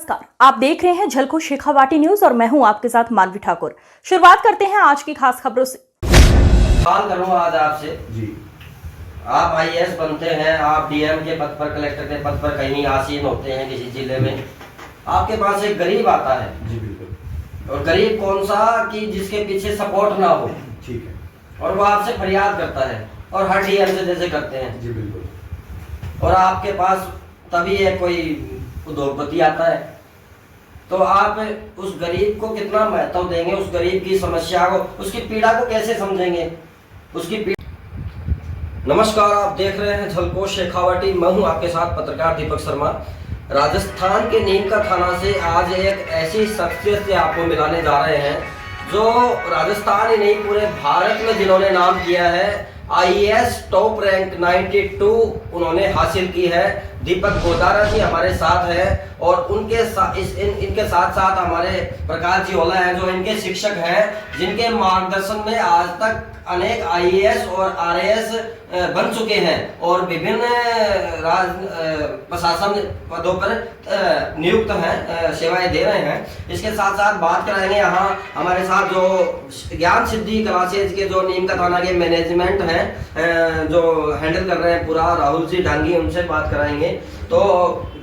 नमस्कार, आप देख रहे हैं झलको शेखावाटी न्यूज और मैं हूं आपके साथ मानवी ठाकुर। शुरुआत करते हैं आज की खास खबरों से। सवाल करूं आज आपसे जी। आप आईएएस बनते हैं, आप डीएम के पद पर, कलेक्टर के पद पर कहीं आसीन होते हैं किसी जिले में। आपके पास एक गरीब आता है। जी बिल्कुल। और गरीब कौन सा कि जिसके पीछे सपोर्ट ना हो। ठीक है। और वो आपसे फरियाद करता है और हर डीएम से जैसे करते हैं। जी बिल्कुल। और आपके पास तभी एक कोई उद्योगपति आता है, तो आप उस गरीब को कितना महत्व देंगे, उस गरीब की समस्या को, उसकी पीड़ा को कैसे समझेंगे, उसकी पीड़ा। नमस्कार, आप देख रहे हैं झलको शेखावाटी। मैं हूं आपके साथ पत्रकार दीपक शर्मा। राजस्थान के नीमका थाना से आज एक ऐसी शख्सियत से आपको मिलाने जा रहे हैं जो राजस्थान ही नहीं पूरे भारत में जिन्होंने नाम किया है। आईएएस टॉप रैंक 92 उन्होंने हासिल की है। दीपक गोदारा जी हमारे साथ है और उनके साथ इनके साथ साथ हमारे प्रकाश जी ओला हैं जो इनके शिक्षक हैं, जिनके मार्गदर्शन में आज तक अनेक आईएएस और आरएएस बन चुके हैं और विभिन्न प्रशासन पदों पर नियुक्त हैं, सेवाएं दे रहे हैं। इसके साथ साथ बात कराएंगे यहाँ हमारे साथ जो ज्ञान सिद्धि क्लासेज के जो नीमका थाना के मैनेजमेंट हैं जो हैंडल कर रहे हैं पूरा, राहुल जी डांगी, उनसे बात कराएंगे। तो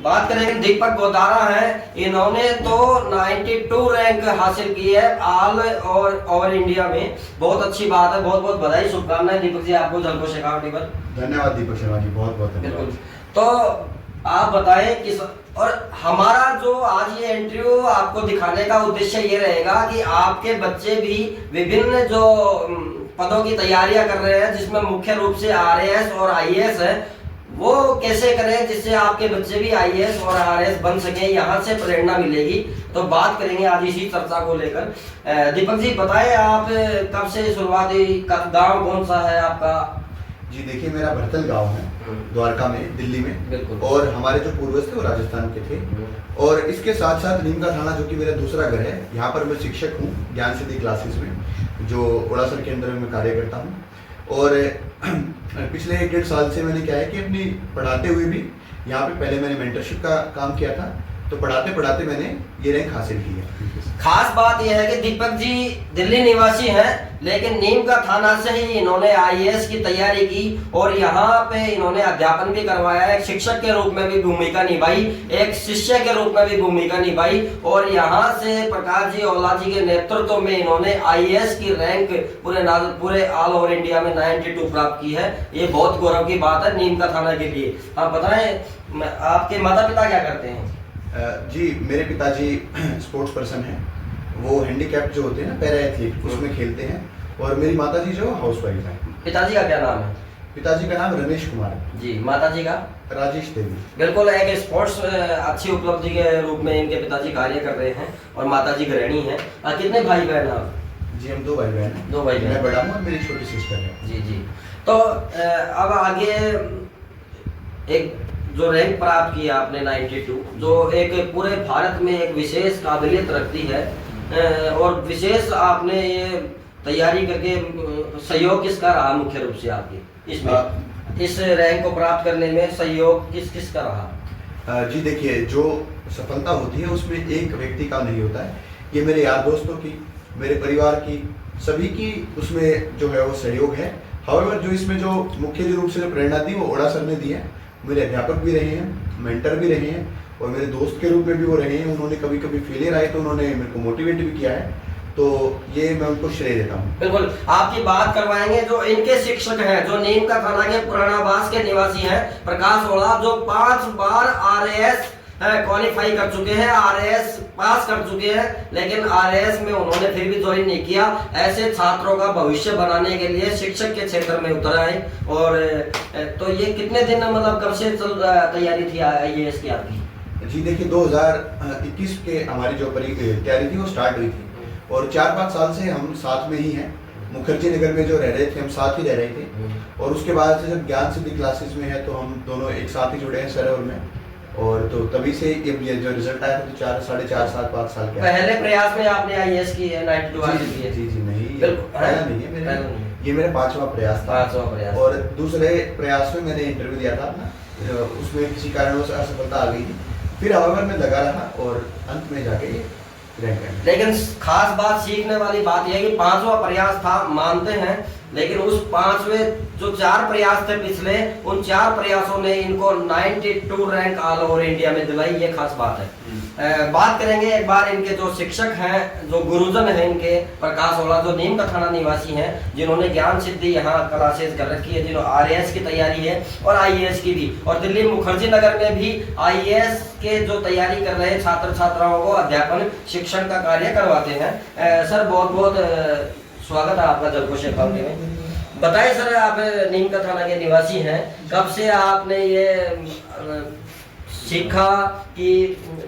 बात करेंगे दीपक गोदारा है, इन्होंने तो 92 रैंक हासिल की है ऑल और ओवर इंडिया में। बहुत अच्छी बात है, बहुत बहुत बधाई, शुभकामनाएं दीपक जी आपको झलको शेखावाटी पर। धन्यवाद दीपक शर्मा जी, बहुत बहुत बिल्कुल। धन्यवाद। तो आप बताएं किस, और हमारा जो आज ये इंटरव्यू आपको दिखाने का उद्देश्य ये रहेगा कि आपके बच्चे भी विभिन्न जो पदों की तैयारियां कर रहे हैं, जिसमें मुख्य रूप से आरएएस और आईएएस है, वो कैसे करें जिससे आपके बच्चे भी आईएएस और आरएएस बन सके, यहाँ से प्रेरणा मिलेगी। तो बात करेंगे आज इसी चर्चा को लेकर। दीपक जी बताएं, आप कब से शुरुआती, गांव कौन सा है आपका? जी देखिए, मेरा भरतल गांव है द्वारका में, दिल्ली में। बिल्कुल। और हमारे जो पूर्वज थे वो राजस्थान के थे। और इसके साथ साथ नीमका थाना जो कि मेरा दूसरा घर है, यहाँ पर मैं शिक्षक हूँ ज्ञान सिद्धि क्लासेस में, जो उड़ासर केंद्र में मैं कार्य करता हूँ। और पिछले 1-1.5 साल से मैंने क्या है कि अपनी पढ़ाते हुए भी यहाँ पे, पहले मैंने मेंटरशिप का काम किया था, तो पढ़ाते पढ़ाते मैंने ये रैंक हासिल की है। खास बात यह है कि दीपक जी दिल्ली निवासी हैं, लेकिन नीमका थाना से ही इन्होंने आईएएस की तैयारी की और यहाँ पे इन्होंने अध्यापन भी करवाया, एक शिक्षक के रूप में भी भूमिका निभाई, एक शिष्य के रूप में भी भूमिका निभाई। और यहाँ से प्रकाश जी ओला जी के नेतृत्व में इन्होंने आईएएस की रैंक पूरे ऑल ओवर इंडिया में 92 प्राप्त की है। ये बहुत गौरव की बात है नीमका थाना के लिए। आप बताएं, आपके माता पिता क्या करते हैं? जी मेरे पिताजी स्पोर्ट्स पर्सन हैं, वो हैंडीकैप जो होते हैं ना, पैरा एथलीट, उसमें खेलते हैं। और मेरी माताजी जो हाउसवाइफ है। पिताजी का क्या नाम है? पिताजी का नाम रमेश कुमार है जी। माताजी का? राजेश देवी। बिल्कुल, एक स्पोर्ट्स अच्छी उपलब्धि के रूप में इनके पिताजी कार्य कर रहे हैं और माताजी गृहिणी हैं। कितने भाई बहन आप? जी हम 2 भाई बहन हैं। 2 भाई बहन। मैं बड़ा हूँ और मेरी छोटी सिस्टर है। जी जी। तो अब आगे एक जो रैंक प्राप्त किया आपने 92, जो एक पूरे भारत में एक विशेष काबिलियत रखती है, और विशेष आपने ये तैयारी करके सहयोग किसका रहा मुख्य रूप से आपकी इसमें, इस रैंक को प्राप्त करने में सहयोग किसका रहा? जी देखिए, जो सफलता होती है उसमें एक व्यक्ति का नहीं होता है, ये मेरे यार दोस्तों की, मेरे परिवार की, सभी की उसमें जो है वो सहयोग है। हाउएवर जो इसमें जो मुख्य रूप से जो प्रेरणा दी वो ओड़ा सर ने दी है। मेरे अध्यापक भी रहे हैं, मेंटर भी रहे हैं और मेरे दोस्त के रूप में भी वो रहे हैं। उन्होंने कभी कभी फेलियर आए तो उन्होंने मेरे को मोटिवेट भी किया है, तो ये मैं उनको श्रेय देता हूँ। बिल्कुल, आपकी बात करवाएंगे जो इनके शिक्षक हैं, जो नीमका थाना के पुरानावास के निवासी हैं, प्रकाश ओला, जो 5 बार आरएएस क्वालिफाई कर चुके हैं, आरएएस पास कर चुके हैं, लेकिन आरएएस में उन्होंने फिर भी ज्वाइन नहीं किया। ऐसे छात्रों का भविष्य बनाने के लिए शिक्षक के क्षेत्र में उतर आए। और तो ये कितने दिन, मतलब कब से तैयारी थी आईएएस की आपकी? जी देखिए, 2021 के हमारी जो तैयारी थी वो स्टार्ट हुई थी और 4-5 साल से हम साथ में ही हैं। मुखर्जी नगर में जो रह रहे थे हम साथ ही रह रहे थे, और उसके बाद से जब ज्ञान सिद्धि क्लासेस में है तो हम दोनों एक साथ ही जुड़े हैं सर और मैं। और तो तभी से ये जो रिजल्ट आया तो 4-5 साल के पहले प्रयास में आपने आईएएस की है 92 हासिल की है? जी नहीं, पहला नहीं है मेरा, ये मेरा 5वां प्रयास था। 5वां प्रयास। और दूसरे प्रयास में मैंने इंटरव्यू दिया था अपना, उसमें किसी कारणवश असफलता आ गई थी, फिर हाउएवर में लगा रहा और अंत में जाके ये रैंक आया। लेकिन खास बात सीखने वाली बात यह है कि 5वां प्रयास था, मानते हैं, लेकिन उस 5वें जो 4 प्रयास थे पिछले, उन 4 प्रयासों ने इनको 92 रैंक ऑल ओवर इंडिया में दिलाई। ये खास बात है। बात करेंगे एक बार इनके जो शिक्षक हैं, जो गुरुजन हैं इनके, प्रकाश ओला, जो नीम का थाना निवासी हैं, जिन्होंने ज्ञान सिद्धि यहाँ क्लासेस कर रखी है, जिन्होंने RAS की तैयारी है और IAS की भी, और दिल्ली मुखर्जी नगर में भी IAS के जो तैयारी कर रहे छात्र छात्राओं को अध्यापन शिक्षण का कार्य करवाते हैं। सर बहुत बहुत स्वागत है आपका जलको शेखावटी में। बताइए सर, आप नीम का थाना के निवासी हैं, कब से आपने ये सीखा कि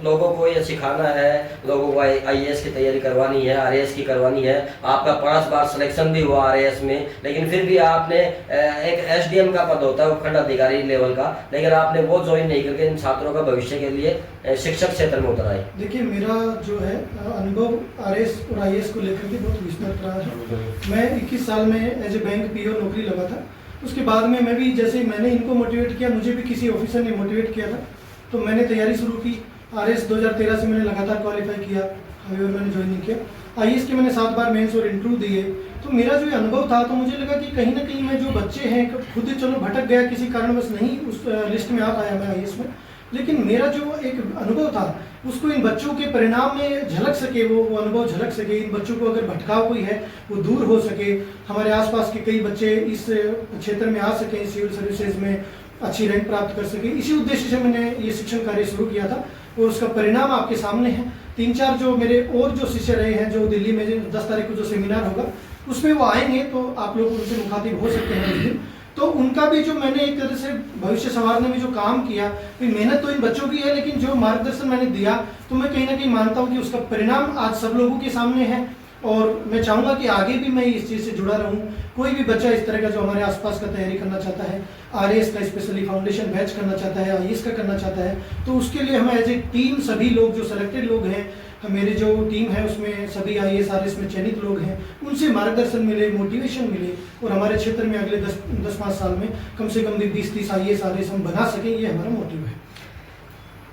लोगों को ये सिखाना है, लोगों को IAS की तैयारी करवानी है, RAS की करवानी है? आपका 5 बार सिलेक्शन भी हुआ RAS में, लेकिन फिर भी आपने एक SDM का पद होता है, उपखंड अधिकारी लेवल का, लेकिन आपने वो ज्वाइन नहीं करके इन छात्रों का भविष्य के लिए शिक्षक क्षेत्र में उतर आए। देखिए, मेरा जो है अनुभव RAS और IAS को लेकर के बहुत विस्तार रहा है। मैं 21 साल में एज ए बैंक PO नौकरी लगा था। उसके बाद में मैं भी, जैसे मैंने इनको मोटिवेट किया, मुझे भी किसी ऑफिसर ने मोटिवेट किया था, तो मैंने तैयारी शुरू की। RAS 2013 से मैंने लगातार क्वालिफाई किया, हाईवे मैंने ज्वाइन नहीं किया। IAS के मैंने 7 बार मेंस और इंटरव्यू दिए। तो मेरा जो अनुभव था, तो मुझे लगा कि कहीं ना कहीं मैं जो बच्चे हैं, खुद चलो भटक गया, किसी कारणवश नहीं उस लिस्ट में आ पाया मैं IAS में, लेकिन मेरा जो एक अनुभव था उसको इन बच्चों के परिणाम में झलक सके, वो अनुभव झलक सके, इन बच्चों को अगर भटकाव कोई है वो दूर हो सके, हमारे आसपास के कई बच्चे इस क्षेत्र में आ सकें, सिविल सर्विसेज में अच्छी रैंक प्राप्त कर सके। इसी उद्देश्य से मैंने ये शिक्षण कार्य शुरू किया था और उसका परिणाम आपके सामने है। 3-4 जो मेरे और जो शिष्य रहे हैं, जो दिल्ली में 10 तारीख को जो सेमिनार होगा उसमें वो आएंगे, तो आप लोग उनसे मुखातिब हो सकते हैं उस दिन। तो उनका भी जो मैंने एक तरह से भविष्य संवारने में जो काम किया, मेहनत तो इन बच्चों की है, लेकिन जो मार्गदर्शन मैंने दिया, तो मैं कहीं ना कहीं मानता हूँ कि उसका परिणाम आज सब लोगों के सामने है। और मैं चाहूँगा कि आगे भी मैं इस चीज़ से जुड़ा रहूँ। कोई भी बच्चा इस तरह का जो हमारे आसपास का तैयारी करना चाहता है, RAS का स्पेशली फाउंडेशन बैच करना चाहता है, IAS का करना चाहता है, तो उसके लिए हम एज ए टीम, सभी लोग जो सेलेक्टेड लोग हैं, मेरी जो टीम है उसमें सभी IAS RAS में चयनित लोग हैं, उनसे मार्गदर्शन मिले, मोटिवेशन मिले, और हमारे क्षेत्र में अगले 10-5 साल में कम से कम भी 20-30 IAS RAS हम बना सकें, ये हमारा मोटिव है।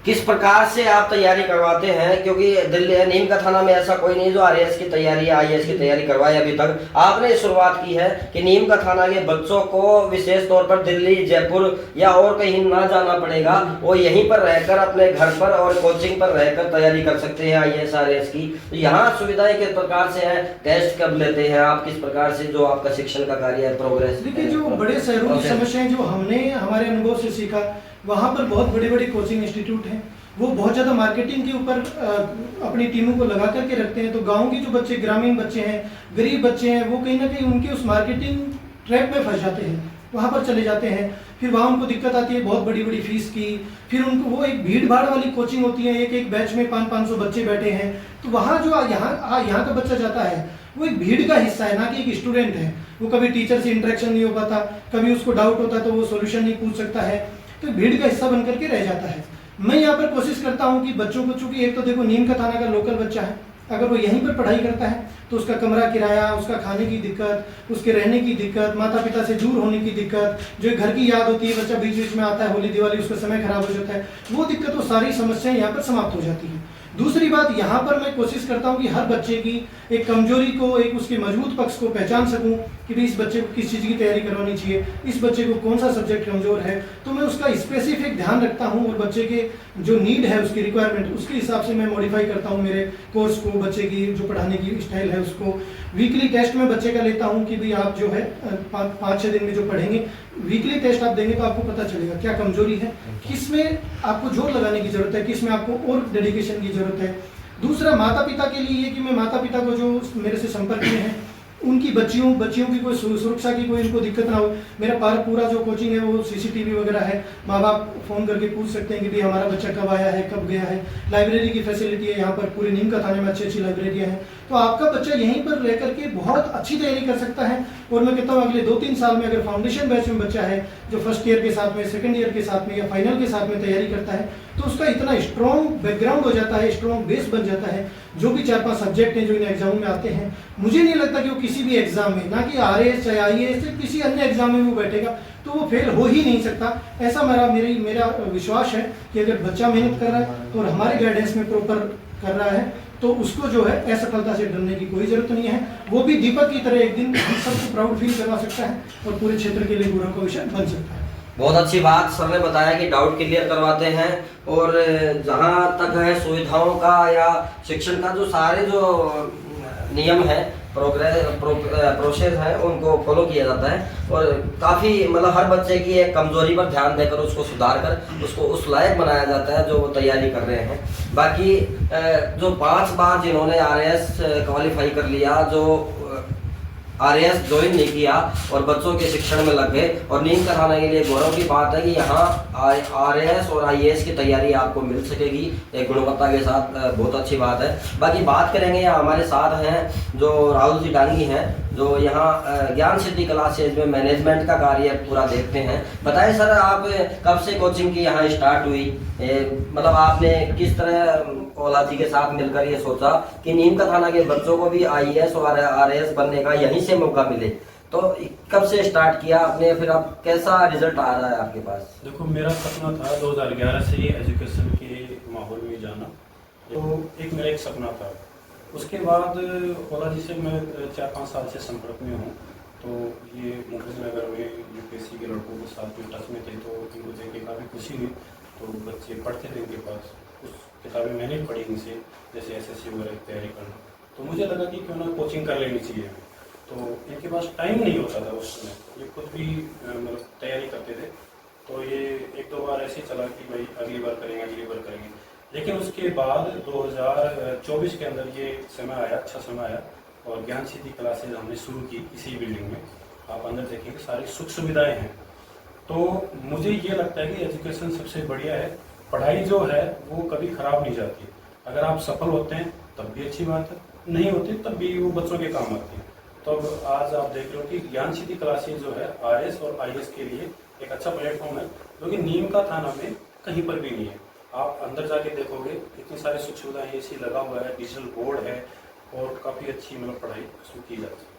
किस प्रकार से आप तैयारी करवाते हैं? क्योंकि दिल्ली नीम का थाना में ऐसा कोई नहीं जो RAS की तैयारी या IAS की तैयारी करवाए अभी तक। आपने शुरुआत की है कि नीम का थाना के बच्चों को विशेष तौर पर दिल्ली, जयपुर या और कहीं ना जाना पड़ेगा, वो यहीं पर रहकर अपने घर पर और कोचिंग पर रहकर तैयारी कर सकते हैं IAS RAS की। तो यहाँ सुविधाएं किस प्रकार से है? टेस्ट कब लेते हैं आप? किस प्रकार से जो आपका शिक्षण का कार्य है, प्रोग्रेस? देखिए, जो बड़े शहरों की समस्याएं जो हमने हमारे अनुभव से सीखा, वहाँ पर बहुत बड़े बड़े कोचिंग इंस्टीट्यूट हैं, वो बहुत ज़्यादा मार्केटिंग के ऊपर अपनी टीमों को लगा करके रखते हैं। तो गांव के जो बच्चे, ग्रामीण बच्चे हैं, गरीब बच्चे हैं, वो कहीं ना कहीं उनके उस मार्केटिंग ट्रैप में फंस जाते हैं, वहाँ पर चले जाते हैं। फिर वहाँ उनको दिक्कत आती है बहुत बड़ी बड़ी फीस की। फिर उनको वो एक भीड़ भाड़ वाली कोचिंग होती है, एक बैच में 500-500 बच्चे बैठे हैं, तो वहाँ जो यहाँ का बच्चा जाता है वो एक भीड़ का हिस्सा है, ना कि एक स्टूडेंट है। वो कभी टीचर से इंटरेक्शन नहीं हो पाता, कभी उसको डाउट होता है तो वो सोल्यूशन नहीं पूछ सकता है, तो भीड़ का हिस्सा बन करके रह जाता है। मैं यहाँ पर कोशिश करता हूँ कि बच्चों को, चूंकि एक तो देखो नीम का थाना का लोकल बच्चा है, अगर वो यहीं पर पढ़ाई करता है तो उसका कमरा किराया, उसका खाने की दिक्कत, उसके रहने की दिक्कत, माता पिता से दूर होने की दिक्कत, जो घर की याद होती है, बच्चा बीच बीच में आता है, होली दिवाली, उसका समय खराब हो जाता है, वो दिक्कत, वो सारी समस्याएं यहाँ पर समाप्त हो जाती हैं। दूसरी बात, यहाँ पर मैं कोशिश करता हूँ कि हर बच्चे की एक कमजोरी को, एक उसके मजबूत पक्ष को पहचान सकूँ कि भाई इस बच्चे को किस चीज़ की तैयारी करवानी चाहिए, इस बच्चे को कौन सा सब्जेक्ट कमजोर है, तो मैं उसका स्पेसिफिक ध्यान रखता हूँ और बच्चे के जो नीड है, उसकी रिक्वायरमेंट, उसके हिसाब से मैं मॉडिफाई करता हूँ मेरे कोर्स को, बच्चे की जो पढ़ाने की स्टाइल है उसको। वीकली टेस्ट में बच्चे का लेता हूँ कि भाई आप जो है 5-6 दिन में जो पढ़ेंगे, वीकली टेस्ट आप देंगे तो आपको पता चलेगा क्या कमजोरी है, किस में आपको जोर लगाने की जरूरत है, किस में आपको और डेडिकेशन की जरूरत है। दूसरा, माता पिता के लिए ये कि मैं माता पिता को जो मेरे से संपर्क में हैं, उनकी बच्चियों की कोई सुरक्षा की कोई इनको दिक्कत ना हो। मेरा पूरा जो कोचिंग है वो CCTV वगैरह है, माँ बाप फ़ोन करके पूछ सकते हैं कि भाई हमारा बच्चा कब आया है, कब गया है। लाइब्रेरी की फैसिलिटी है यहाँ पर, पूरे नीम का थाने में अच्छी लाइब्रेरियाँ हैं, तो आपका बच्चा यहीं पर रह करके बहुत अच्छी तैयारी कर सकता है। और मैं कहता हूँ अगले 2-3 साल में अगर फाउंडेशन बैच में बच्चा है जो फर्स्ट ईयर के साथ में, सेकंड ईयर के साथ में या फाइनल के साथ में तैयारी करता है, तो उसका इतना स्ट्रॉन्ग बैकग्राउंड हो जाता है, स्ट्रॉन्ग बेस बन जाता है। जो भी 4-5 सब्जेक्ट हैं जो इन एग्जामों में आते हैं, मुझे नहीं लगता कि वो किसी भी एग्जाम में, ना कि RAS चाहे IAS या किसी अन्य एग्जाम में वो बैठेगा तो वो फेल हो ही नहीं सकता। ऐसा मेरा विश्वास है कि अगर बच्चा मेहनत कर रहा है और हमारे गाइडेंस में प्रॉपर कर रहा है तो उसको जो है असफलता से डरने की कोई जरूरत नहीं है। वो भी दीपक की तरह एक दिन हम सबको प्राउड फील करवा सकता है और पूरे क्षेत्र के लिए गौरव का विषय बन सकता है। बहुत अच्छी बात सर ने बताया कि डाउट क्लियर करवाते हैं, और जहाँ तक है सुविधाओं का या शिक्षण का जो सारे जो नियम है, प्रोसेस है, उनको फॉलो किया जाता है। और काफ़ी मतलब हर बच्चे की एक कमजोरी पर ध्यान देकर उसको सुधार कर उसको उस लायक बनाया जाता है जो वो तैयारी कर रहे हैं। बाकी जो 5 बार जिन्होंने RAS क्वालिफाई कर लिया, जो RAS ज्वाइन नहीं किया और बच्चों के शिक्षण में लग गए, और नीम का थाना के लिए गौरव की बात है कि यहाँ RAS और IAS की तैयारी आपको मिल सकेगी एक गुणवत्ता के साथ। बहुत अच्छी बात है। बाकी बात करेंगे, यहाँ हमारे साथ हैं जो राहुल जी डांगी हैं, जो यहाँ ज्ञान सिद्धि क्लासेज में मैनेजमेंट का कार्य पूरा देखते हैं। बताएं सर, आप कब से कोचिंग की यहाँ स्टार्ट हुई, मतलब आपने किस तरह ओला जी के साथ मिलकर ये सोचा कि नीम का थाना के बच्चों को भी IAS और RAS बनने का यहीं से मौका मिले, तो कब से स्टार्ट किया आपने, फिर अब कैसा रिजल्ट आ रहा है आपके पास? देखो, मेरा सपना था 2011 से ही एजुकेशन के माहौल में जाना, तो मेरा एक सपना था। उसके बाद ओला जी से मैं 4-5 साल से संपर्क में हूँ, तो ये मुखर्जी नगर में UPSC के लड़कों के साथ में टच में थे, तो इनको देख के काफ़ी खुशी हुई। तो बच्चे पढ़ते थे इनके पास, कुछ किताबें मैंने पढ़ी इनसे, जैसे SSC वगैरह की तैयारी करना, तो मुझे लगा कि क्यों ना कोचिंग कर लेनी चाहिए। तो इनके पास टाइम नहीं होता था उस समय, ये खुद भी मतलब तैयारी करते थे, तो ये 1-2 बार ऐसे चला कि भाई अगली बार करेंगे। लेकिन उसके बाद 2024 के अंदर ये समय आया, अच्छा समय आया, और ज्ञान सिद्धि क्लासेज हमने शुरू की इसी बिल्डिंग में। आप अंदर देखेंगे सारी सुख सुविधाएं हैं। तो मुझे ये लगता है कि एजुकेशन सबसे बढ़िया है। पढ़ाई जो है वो कभी खराब नहीं जाती। अगर आप सफल होते हैं तब भी अच्छी बात है, नहीं होते तब भी वो बच्चों के काम आती है। तो अब आज आप देख रहे हो कि ज्ञान सिद्धि क्लासेज जो है RAS और IAS के लिए एक अच्छा प्लेटफॉर्म है, जो कि नीम का थाना में कहीं पर भी नहीं है। आप अंदर जाके देखोगे इतनी सारी सुख सुविधाएं, AC लगा हुआ है, डिजिटल बोर्ड है, और काफ़ी अच्छी मतलब पढ़ाई उसमें की जाती है।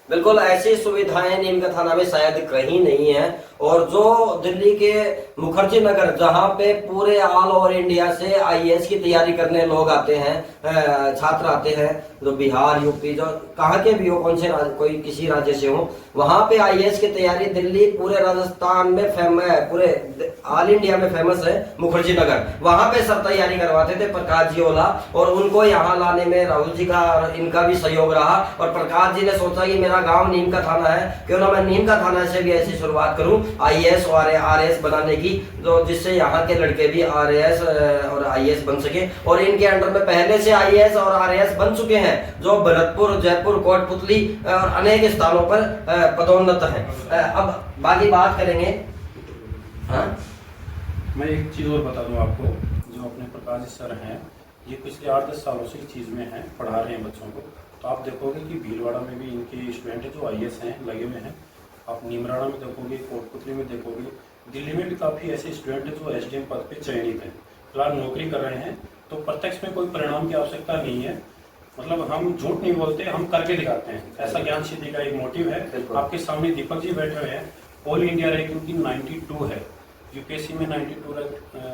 बिल्कुल ऐसी सुविधाएं नीम का थाना में शायद कहीं नहीं है। और जो दिल्ली के मुखर्जी नगर, जहां पे पूरे ऑल ओवर इंडिया से IAS की तैयारी करने लोग आते हैं, छात्र आते हैं, जो बिहार, UP, जो कहाँ के भी हो, कौन से कोई किसी राज्य से हो, वहां पे IAS की तैयारी दिल्ली, पूरे राजस्थान में फेमस है, पूरे ऑल इंडिया में फेमस है मुखर्जी नगर। वहां पे सब तैयारी करवाते थे प्रकाश जी ओला, और उनको यहाँ लाने में राहुल जी का और इनका भी सहयोग रहा। और प्रकाश जी ने सोचा कि मेरा गांव नीम का थाना है, क्यों ना मैं नीम का थाना से भी ऐसी शुरुआत करूं IAS और RAS बनाने की, जो जिससे यहाँ के लड़के भी RAS और IAS बन सके। और इनके अंडर में पहले से IAS और RAS बन चुके हैं, जो भरतपुर, जयपुर, कोटपुतली और अनेक स्थानों पर पदोन्नत है। अब बाकी बात करेंगे। हाँ, मैं एक चीज़ और बता दूं आपको, जो अपने प्रकाश जी सर हैं, ये पिछले 8-10 सालों से इस चीज़ में हैं, पढ़ा रहे हैं बच्चों को। तो आप देखोगे कि भीलवाड़ा में भी इनके स्टूडेंट हैं जो IAS हैं, लगे हुए हैं। आप नीमराणा में देखोगे, कोटपुतली में देखोगे, दिल्ली में भी काफ़ी ऐसे स्टूडेंट हैं जो SDM पद पे चयनित हैं, फिलहाल नौकरी कर रहे हैं। तो प्रत्यक्ष में कोई परिणाम की आवश्यकता नहीं है, मतलब हम झूठ नहीं बोलते, हम करके दिखाते हैं। ऐसा ज्ञान सिद्धि का एक मोटिव है। आपके सामने दीपक जी बैठे हुए हैं, ऑल इंडिया रैंकिंग की 92 है, UPSC में 92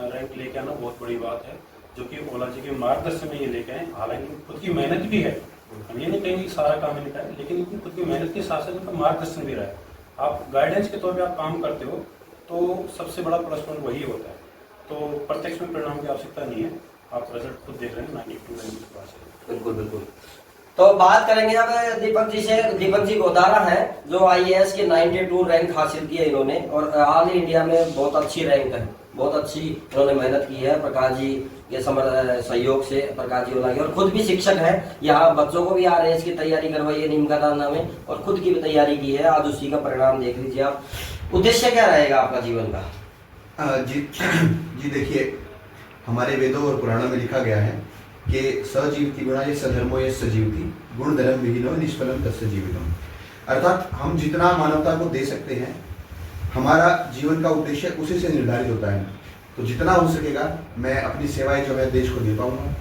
रैंक लेके आना बहुत बड़ी बात है, जो कि ओला जी के मार्गदर्शन में ये लेके आए। हालांकि खुद की मेहनत भी है, हम ये नहीं कहेंगे कि सारा काम इनका है, लेकिन इनकी खुद की मेहनत के साथ साथ इनका मार्गदर्शन भी रहा है। आप गाइडेंस के तौर पे आप काम करते हो, तो सबसे बड़ा प्लस पॉइंट वही होता है। तो प्रत्यक्ष में परिणाम की आवश्यकता नहीं है, आप रिजल्ट खुद देख रहे हैं 92 रैंक के पास है। बिल्कुल बिल्कुल। तो बात करेंगे अब दीपक जी से। दीपक जी गोदारा है, जो IAS के 92 रैंक हासिल की है इन्होंने, और ऑल इंडिया में बहुत अच्छी रैंक है, बहुत अच्छी इन्होंने मेहनत की है प्रकाश जी के सहयोग से, प्रकाश जी ओला की। और खुद भी शिक्षक है, यहाँ बच्चों को भी RAS की तैयारी करवाई है नीम का थाना में, और खुद की भी तैयारी की है। आज उसी का परिणाम देख लीजिए आप। उद्देश्य क्या रहेगा आपका जीवन का? जी देखिए, हमारे वेदों और पुराणों में लिखा गया है कि सजीवति गुणा ये सधर्मो ये सजीवति गुण धर्म विहीनो निष्फलम तस्य जीवितम। अर्थात हम जितना मानवता को दे सकते हैं, हमारा जीवन का उद्देश्य उसी से निर्धारित होता है। तो जितना हो सकेगा मैं अपनी सेवाएं जो है देश को दे पाऊंगा,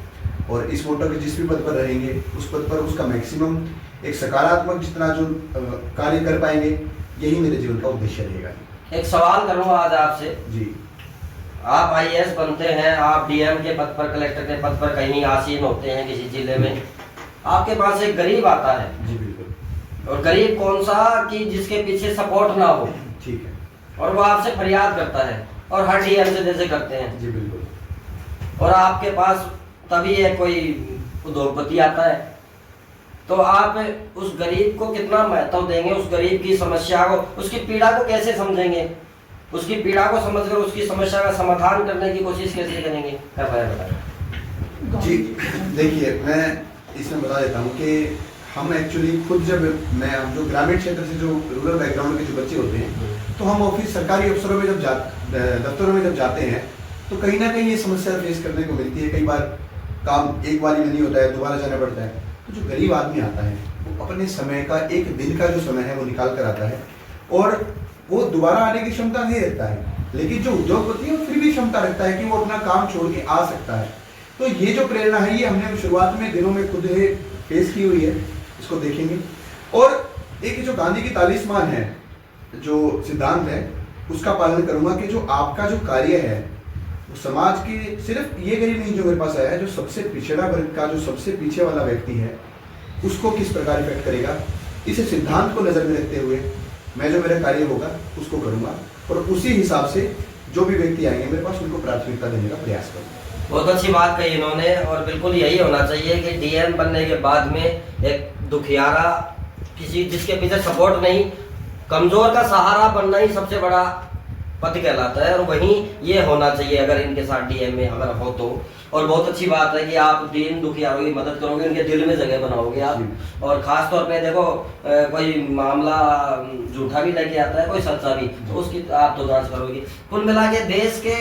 और इस मोटो के जिस भी पद पर रहेंगे उस पद पर उसका मैक्सिमम एक सकारात्मक जितना जो कार्य कर पाएंगे, यही मेरे जीवन का उद्देश्य रहेगा। एक सवाल करूँगा आज आपसे। जी, आप आईएएस बनते हैं, आप डीएम के पद पर, कलेक्टर के पद पर कहीं आसीन होते हैं किसी जिले में, आपके पास एक गरीब आता है। जी बिल्कुल। और गरीब कौन सा कि जिसके पीछे सपोर्ट ना हो, ठीक है। और वो आपसे फरियाद करता है और हर डीएम से जैसे करते हैं। जी बिल्कुल। और आपके पास तभी एक कोई उद्योगपति आता है, तो आप उस गरीब को कितना महत्व देंगे, उस गरीब की समस्या को, उसकी पीड़ा को कैसे समझेंगे, उसकी पीड़ा को समझकर उसकी समस्या का समाधान करने की कोशिश कैसे करेंगे? कृपया बताएं। जी देखिए, मैं इसमें बता देता हूँ कि हम एक्चुअली खुद जब हम जो ग्रामीण क्षेत्र से जो रूरल बैकग्राउंड के जो बच्चे होते हैं, तो हम ऑफिस सरकारी अफसरों में जब दफ्तरों में जब जाते हैं तो कहीं ना कहीं ये समस्या फेस करने को मिलती है। कई बार काम एक बार में नहीं होता है, दोबारा जाना पड़ता है। तो जो गरीब आदमी आता है वो अपने समय का, एक दिन का जो समय है वो निकाल कर आता है और वो दोबारा आने की क्षमता नहीं रखता है। लेकिन जो उद्योगपति है वो फिर भी क्षमता रखता है कि वो अपना काम छोड़ के आ सकता है। तो ये जो प्रेरणा है ये हमने शुरुआत में दिनों में खुद फेस की हुई है, इसको देखेंगे। और एक जो गांधी की तालिस्मान है, जो सिद्धांत है, उसका पालन करूंगा कि जो आपका जो कार्य है वो समाज के, सिर्फ ये गरीब नहीं जो मेरे पास आया है, जो सबसे पिछड़ा वर्ग का, जो सबसे पीछे वाला व्यक्ति है, उसको किस प्रकार इफेक्ट करेगा, इस सिद्धांत को नजर में रखते हुए मैं जो मेरा कार्य होगा उसको करूंगा और उसी हिसाब से जो भी व्यक्ति आएंगे मेरे पास उनको प्राथमिकता देने का प्रयास करूंगा। बहुत अच्छी बात कही इन्होंने, और बिल्कुल यही होना चाहिए कि डीएम बनने के बाद में एक दुखियारा, किसी जिसके पीछे सपोर्ट नहीं, कमजोर का सहारा बनना ही सबसे बड़ा पद कहलाता है, और वहीं ये होना चाहिए अगर इनके साथ डीएम में अगर हो तो। और बहुत अच्छी बात है कि आप दीन दुखियारों की मदद करोगे, उनके दिल में जगह बनाओगे आप। और खास तौर पे देखो कोई मामला झूठा भी लेके आता है, कोई सच्चा भी, तो उसकी आप तो जांच करोगे। कुल मिला के देश के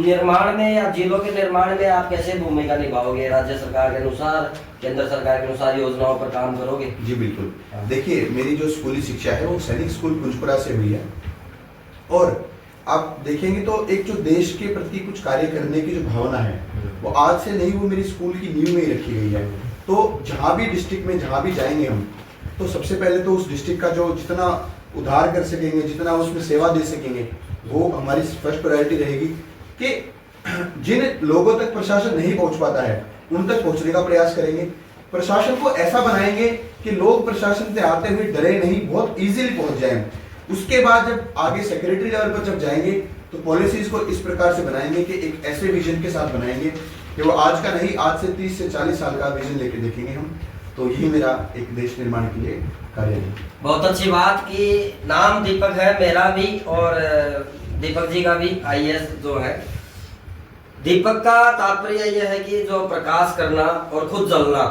निर्माण में या जिलों के निर्माण में आप कैसे भूमिका निभाओगे? राज्य सरकार के अनुसार, केंद्र सरकार के अनुसार योजनाओं पर काम करोगे? जी बिल्कुल। देखिए, मेरी जो स्कूली शिक्षा है वो सैनिक स्कूल कुंजपुरा से हुई है, और आप देखेंगे तो एक जो देश के प्रति कुछ कार्य करने की जो भावना है वो आज से नहीं, वो मेरी स्कूल की नींव में ही रखी गई है। तो जहाँ भी डिस्ट्रिक्ट में जहाँ भी जाएंगे हम, तो सबसे पहले तो उस डिस्ट्रिक्ट का जो जितना उद्धार कर सकेंगे, जितना उसमें सेवा दे सकेंगे, वो हमारी फर्स्ट प्रायोरिटी रहेगी। कि जिन लोगों तक प्रशासन नहीं पहुंच पाता है उन तक पहुंचने का प्रयास करेंगे। प्रशासन को ऐसा बनाएंगे कि लोग प्रशासन से आते हुए डरे नहीं, बहुत इजीली पहुंच जाएं। उसके बाद जब आगे सेक्रेटरी लेवल पर जब जाएंगे तो पॉलिसीज को इस प्रकार से बनाएंगे कि एक ऐसे विजन के साथ बनाएंगे कि वो आज का नहीं, आज से 30 से 40 साल का विजन लेके देखेंगे हम। तो यही मेरा एक देश निर्माण के लिए कार्य है। बहुत अच्छी बात कि नाम दीपक है मेरा भी और दीपक जी का भी, आईएएस जो है। दीपक का तात्पर्य यह है कि जो प्रकाश करना और खुद जलना,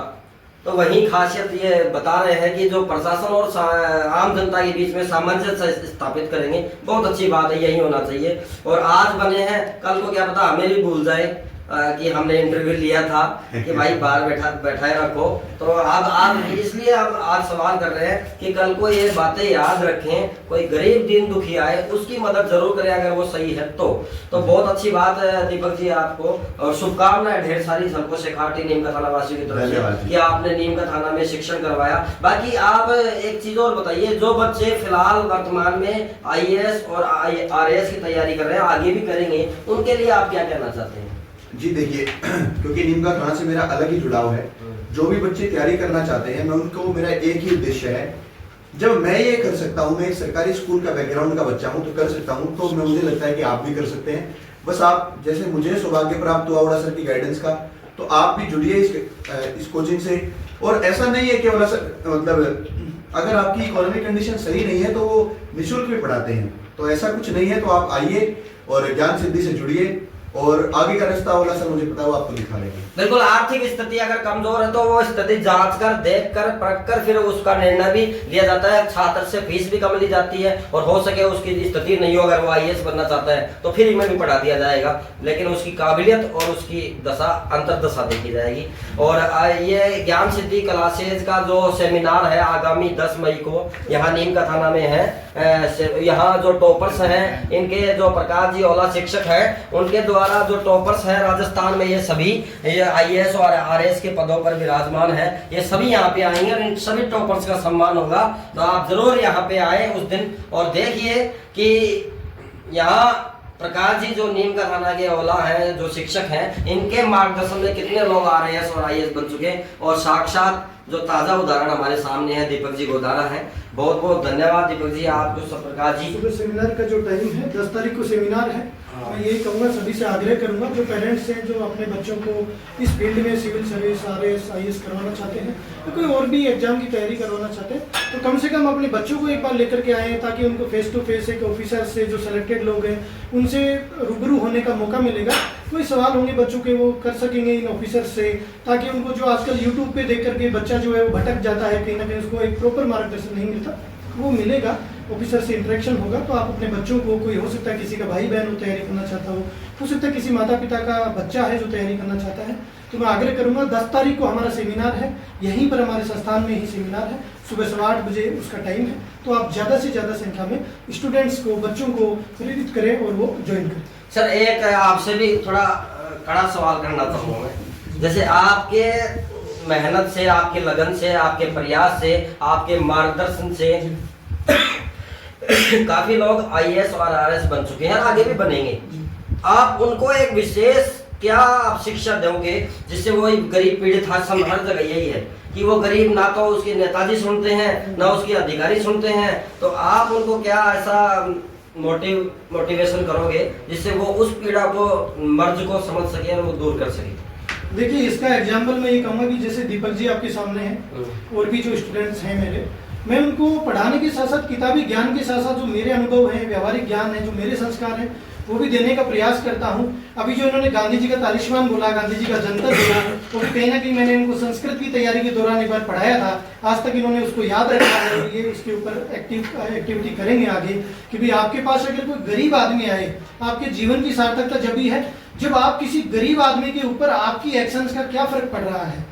तो वही खासियत ये बता रहे हैं कि जो प्रशासन और आम जनता के बीच में सामंजस्य स्थापित करेंगे। बहुत अच्छी बात है, यही होना चाहिए। और आज बने हैं, कल को क्या पता हमें भी भूल जाए कि हमने इंटरव्यू लिया था कि भाई बाहर बैठाए रखो। तो आप इसलिए अब आज सवाल कर रहे हैं कि कल को ये बातें याद रखें, कोई गरीब दीन दुखी आए उसकी मदद जरूर करें अगर वो सही है तो। बहुत अच्छी बात है दीपक जी आपको, और शुभकामनाएं ढेर सारी सबको शेखावाटी नीम का थाना वासियों की तरफ से कि आपने नीम का थाना में शिक्षण करवाया। बाकी आप एक चीज और बताइए, जो बच्चे फिलहाल वर्तमान में आईएएस और आरएएस की तैयारी कर रहे हैं, आगे भी करेंगे, उनके लिए आप क्या कहना चाहते हैं? जी देखिए, क्योंकि नीम का थाना से मेरा अलग ही जुड़ाव है। जो भी बच्चे तैयारी करना चाहते हैं, मैं उनको, मेरा एक ही उद्देश्य है, जब मैं ये कर सकता हूँ, मैं एक सरकारी स्कूल का बैकग्राउंड का बच्चा हूँ तो कर सकता हूँ, तो मुझे लगता है कि आप भी कर सकते हैं। बस आप, जैसे मुझे सौभाग्य प्राप्त हुआ उड़ा सर की गाइडेंस का, तो आप भी जुड़िए इस कोचिंग से। और ऐसा नहीं है कि उड़ा सर, मतलब अगर आपकी इकोनॉमिक कंडीशन सही नहीं है तो वो निःशुल्क भी पढ़ाते हैं, तो ऐसा कुछ नहीं है। तो आप आइए और ज्ञान सिद्धि से जुड़िए, और आगे का रास्ता वाला सर मुझे पता है वो आपको दिखा लेंगे। बिल्कुल, आर्थिक स्थिति अगर कमजोर है तो वो स्थिति जांच कर, देख कर, परख कर फिर उसका निर्णय भी लिया जाता है। छात्र से फीस भी कम ली जाती है, और हो सके उसकी स्थिति नहीं हो, अगर वो आईएएस बनना चाहता है तो फ्री में भी पढ़ा दिया जाएगा, लेकिन उसकी काबिलियत और उसकी दशा, अंतर्दशा देखी जाएगी। और ये ज्ञान सिद्धि क्लासेज का जो सेमिनार है आगामी 10 मई को यहाँ नीम का थाना में है। यहाँ जो टॉपर्स हैं, इनके जो प्रकाश जी ओला शिक्षक है, उनके द्वारा हमारा जो टॉपर्स है राजस्थान में, ये सभी ये IAS और RAS के पदों पर विराजमान है, ये सभी यहाँ पे आएंगे और इन सभी टॉपर्स का सम्मान होगा। तो आप जरूर यहाँ पे आए उस दिन और देखिए कि यहाँ प्रकाश जी जो नीम का थाना के ओला है, जो शिक्षक हैं, इनके मार्गदर्शन में कितने लोग RAS और IAS बन चुके हैं। और साक्षात जो ताज़ा उदाहरण हमारे सामने है दीपक जी गोदारा है। बहुत बहुत धन्यवाद दीपक जी, आपको सब प्रकाश जी। सुबह सेमिनार का जो टाइम है 10 तारीख को सेमिनार है। मैं यही कहूँगा, सभी से आग्रह करूँगा जो पेरेंट्स हैं जो अपने बच्चों को इस फील्ड में सिविल सर्विस RAS IAS करवाना चाहते हैं, तो कोई और भी एग्जाम की तैयारी करवाना चाहते हैं, तो कम से कम अपने बच्चों को एक बार लेकर के आएँ, ताकि उनको फेस टू फेस एक ऑफिसर से जो सेलेक्टेड लोग हैं उनसे रूबरू होने का मौका मिलेगा। कोई सवाल होंगे बच्चों के वो कर सकेंगे इन ऑफिसर से, ताकि उनको जो आजकल यूट्यूब पे देख करके बच्चा जो है वो भटक जाता है, कहीं ना कहीं उसको एक प्रॉपर मार्गदर्शन नहीं मिलता, वो मिलेगा। ऑफिसर से इंटरेक्शन होगा तो आप अपने बच्चों को, कोई हो सकता है किसी का भाई बहन हो तैयारी करना चाहता हो सकता है किसी माता पिता का बच्चा है जो तैयारी करना चाहता है, तो मैं आग्रह करूंगा 10 तारीख को हमारा सेमिनार है, यहीं पर हमारे संस्थान में ही सेमिनार है, सुबह 8:15 बजे उसका टाइम है। तो आप ज़्यादा से ज़्यादा संख्या में स्टूडेंट्स को, बच्चों को प्रेरित करें और वो ज्वाइन करें। सर एक आपसे भी थोड़ा कड़ा सवाल करना चाहूँगा मैं, जैसे आपके मेहनत से, आपके लगन से, आपके प्रयास से, आपके मार्गदर्शन से काफी लोग IAS और RAS बन चुके हैं और आगे भी बनेंगे। आप उनको एक विशेष क्या आप शिक्षा दोगे जिससे वो गरीब पीड़ित, हर जगह यही है कि वो गरीब ना तो उसके नेताजी सुनते हैं ना उसके अधिकारी सुनते हैं, तो आप उनको क्या ऐसा मोटिवेशन करोगे जिससे वो उस पीड़ा को, मर्ज को समझ सके और वो दूर कर सके? देखिए, इसका एग्जाम्पल मैं ये कहूँगा कि जैसे दीपक जी आपके सामने हैं और भी जो स्टूडेंट्स हैं मेरे, मैं उनको पढ़ाने के साथ साथ, किताबी ज्ञान के साथ साथ जो मेरे अनुभव हैं, व्यवहारिक ज्ञान है, जो मेरे संस्कार हैं, वो भी देने का प्रयास करता हूँ। अभी जो इन्होंने गांधी जी का तालिस्मान बोला, गांधी जी का जंतर बोला, वो भी कहीं ना कहीं मैंने इनको संस्कृत की तैयारी के दौरान एक बार पढ़ाया था। आज तक इन्होंने उसको याद रखा है और ये उसके ऊपर एक्टिविटी करेंगे आगे कि भाई आपके पास अगर कोई गरीब आदमी आए, आपके जीवन की सार्थकता जब भी है जब आप किसी गरीब आदमी के ऊपर आपकी एक्शंस का क्या फर्क पड़ रहा है,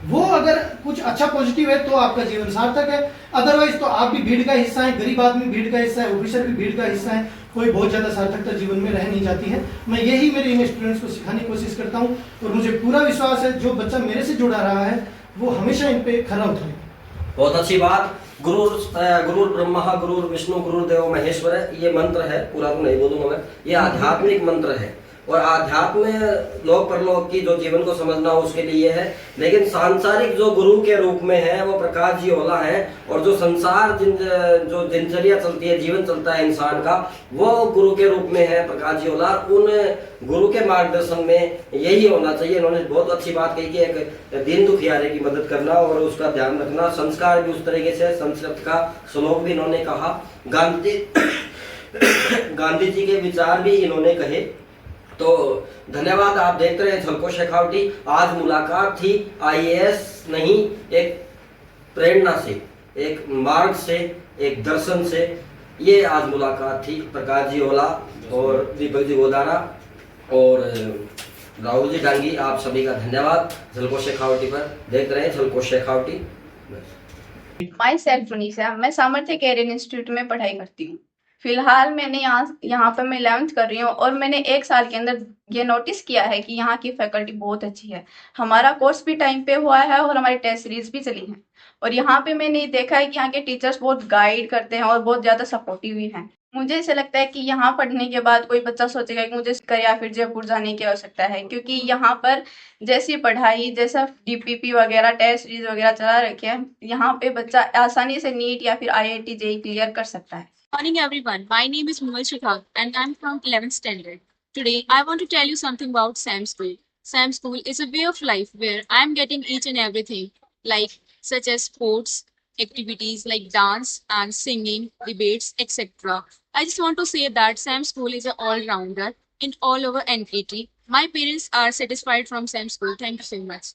वो अगर कुछ अच्छा पॉजिटिव है तो आपका जीवन सार्थक है, अदरवाइज तो आप भी भीड़ का हिस्सा है, गरीब आदमी भीड़ का हिस्सा है, ऑफिसर भी भीड़ का हिस्सा है, कोई बहुत ज्यादा सार्थकता जीवन में रह नहीं जाती है। मैं यही मेरे इन स्टूडेंट्स को सिखाने की कोशिश करता हूँ और मुझे पूरा विश्वास है जो बच्चा मेरे से जुड़ा रहा है वो हमेशा इन पे खरा उतरेगा। बहुत अच्छी बात। गुरुर ब्रह्मा गुरुर विष्णु गुरुदेव महेश्वर, ये मंत्र है, पूरा तो नहीं बोलूंगा मैं, ये आध्यात्मिक मंत्र है और आध्यात्म लोक परलोक की जो जीवन को समझना हो उसके लिए है। लेकिन सांसारिक जो गुरु के रूप में है वो प्रकाश जी ओला है, और जो संसार जो दिनचर्या चलती है, जीवन चलता है इंसान का, वो गुरु के रूप में है प्रकाश जी ओला। उन गुरु के मार्गदर्शन में यही होना चाहिए। इन्होंने बहुत अच्छी बात कही कि एक दीन दुखियारे की मदद करना और उसका ध्यान रखना, संस्कार भी उस तरीके से, संस्कृत का श्लोक भी इन्होंने कहा, गांधी जी के विचार भी इन्होंने कहे। तो धन्यवाद। आप देखते रहे झलको शेखावटी। आज मुलाकात थी IAS नहीं, एक प्रेरणा से, एक मार्ग से, एक दर्शन से, ये आज मुलाकात थी प्रकाश जी ओला और दीपक जी गोदारा और राहुल जी डांगी। आप सभी का धन्यवाद झलको शेखावटी पर। देखते रहे झलको शेखावटी। माई सेल्फ मनीषा, मैं सामर्थ्य कैरियर इंस्टीट्यूट में पढ़ाई करती हूँ। फिलहाल मैंने यहाँ पर मैं 11th कर रही हूँ और मैंने 1 साल के अंदर ये नोटिस किया है कि यहाँ की फैकल्टी बहुत अच्छी है। हमारा कोर्स भी टाइम पे हुआ है और हमारी टेस्ट सीरीज भी चली हैं और यहाँ पे मैंने देखा है कि यहाँ के टीचर्स बहुत गाइड करते हैं और बहुत ज़्यादा सपोर्टिव भी हैं। मुझे ऐसा लगता है कि यहाँ पढ़ने के बाद कोई बच्चा सोचेगा कि मुझे कर या फिर जयपुर जाने की आवश्यकता है, क्योंकि यहाँ पर जैसी पढ़ाई, जैसा DPP वगैरह टेस्ट सीरीज वगैरह चला रखे हैं, यहाँ पे बच्चा आसानी से नीट या फिर IIT JEE क्लियर कर सकता है। Morning everyone, my name is Mumal Shikhar and I'm from 11th standard. Today I want to tell you something about SAM School. SAM School is a way of life where I'm getting each and everything like such as sports, activities like dance and singing, debates, etc. I just want to say that SAM School is an all-rounder in all over NKT. My parents are satisfied from SAM School. Thank you so much.